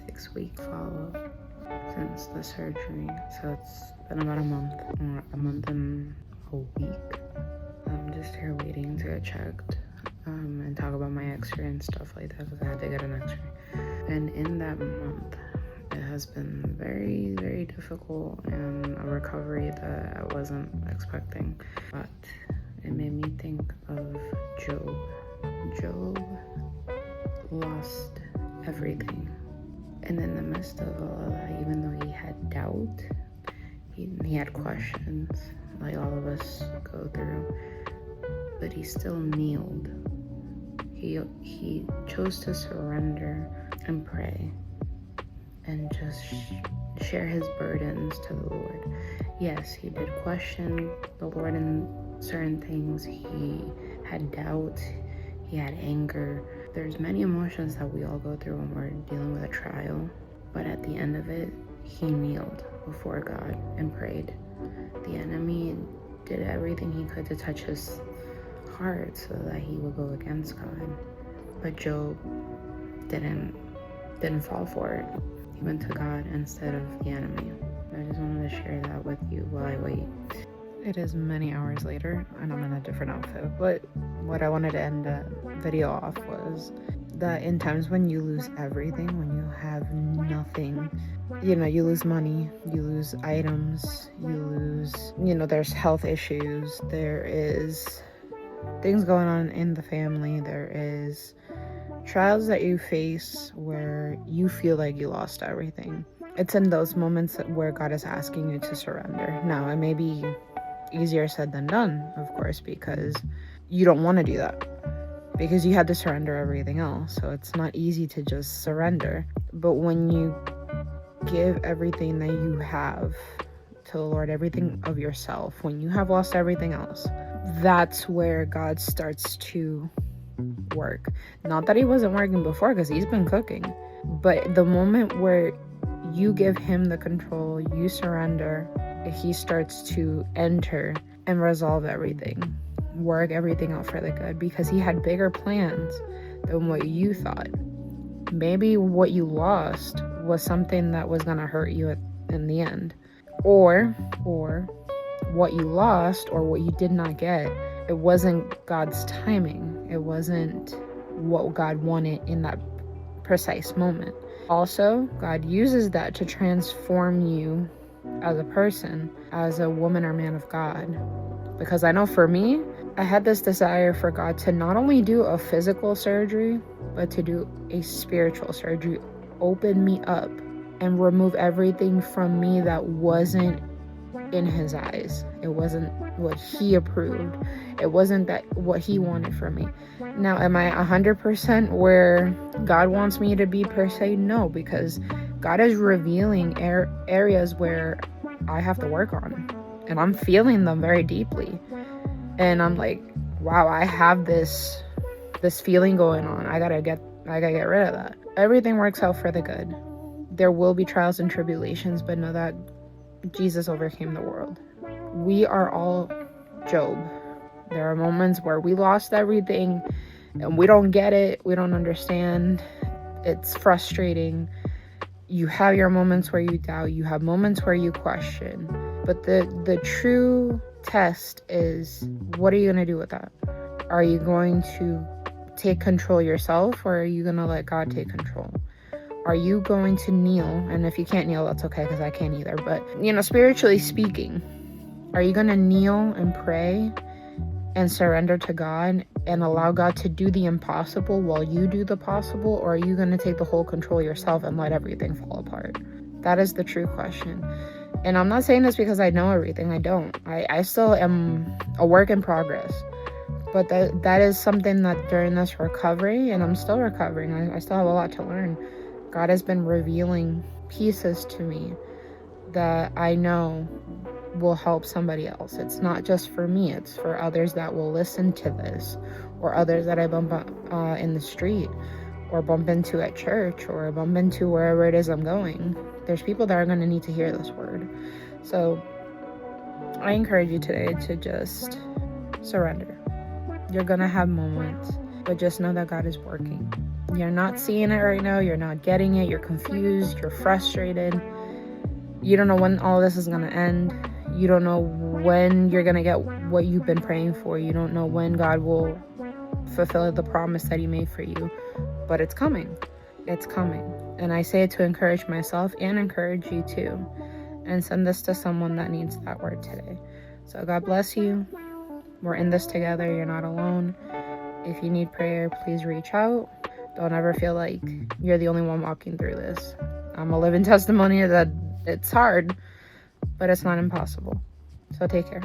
6-week follow-up since the surgery. So it's been about a month and a week. I'm just here waiting to get checked and talk about my x-ray and stuff like that, because I had to get an x-ray. And in that month, it has been very, very difficult and a recovery that I wasn't expecting. But it made me think of Job. Job lost everything. And in the midst of all of that, even though he had doubt, he had questions, like all of us go through, but he still kneeled. He chose to surrender and pray and just share his burdens to the Lord. Yes, he did question the Lord in certain things. He had doubt, he had anger. There's many emotions that we all go through when we're dealing with a trial, but at the end of it, he kneeled before God and prayed. The enemy did everything he could to touch his heart so that he would go against God, but Job didn't fall for it. He went to God instead of the enemy. I just wanted to share that with you while I wait. It is many hours later and I'm in a different outfit, but what I wanted to end the video off was that in times when you lose everything, when you have nothing, you lose money, you lose items, you lose, there's health issues, there is things going on in the family, there is trials that you face where you feel like you lost everything. It's in those moments where God is asking you to surrender. Now, it may be easier said than done, of course, because you don't want to do that, because you had to surrender everything else. So it's not easy to just surrender. But when you give everything that you have to the Lord, everything of yourself, when you have lost everything else, that's where God starts to work. Not that he wasn't working before, because he's been cooking, but the moment where you give him the control, you surrender, he starts to enter and resolve everything, work everything out for the good, because he had bigger plans than what you thought. Maybe what you lost was something that was going to hurt you in the end, or what you lost or what you did not get, it wasn't God's timing. It wasn't what God wanted in that precise moment. Also, God uses that to transform you as a person, as a woman or man of God. Because I know for me, I had this desire for God to not only do a physical surgery, but to do a spiritual surgery, open me up and remove everything from me that wasn't in his eyes. It wasn't what he approved. It wasn't that what he wanted for me. Now, am I 100% where God wants me to be per se? No, because God is revealing areas where I have to work on, and I'm feeling them very deeply. And I'm like, wow, I have this feeling going on. I gotta get rid of that. Everything works out for the good. There will be trials and tribulations, but know that Jesus overcame the world. We are all Job. There are moments where we lost everything and we don't get it. We don't understand. It's frustrating. You have your moments where you doubt. You have moments where you question. But the true test is, what are you going to do with that? Are you going to take control yourself, or are you going to let God take control? Are you going to kneel? And if you can't kneel, that's okay, because I can't either. But, spiritually speaking, are you going to kneel and pray and surrender to God and allow God to do the impossible while you do the possible? Or are you going to take the whole control yourself and let everything fall apart? That is the true question. And I'm not saying this because I know everything. I don't. I still am a work in progress. But that is something that during this recovery, and I'm still recovering, I still have a lot to learn. God has been revealing pieces to me that I know will help somebody else. It's not just for me, it's for others that will listen to this, or others that I bump in the street, or bump into at church, or bump into wherever it is I'm going. There's people that are going to need to hear this word. So I encourage you today to just surrender. You're going to have moments, but just know that God is working. You're not seeing it right now. You're not getting it. You're confused. You're frustrated. You don't know when all this is going to end. You don't know when you're going to get what you've been praying for. You don't know when God will fulfill the promise that he made for you. But it's coming. It's coming. And I say it to encourage myself and encourage you too. And send this to someone that needs that word today. So God bless you. We're in this together. You're not alone. If you need prayer, please reach out. Don't ever feel like you're the only one walking through this. I'm a living testimony that it's hard, but it's not impossible. So take care.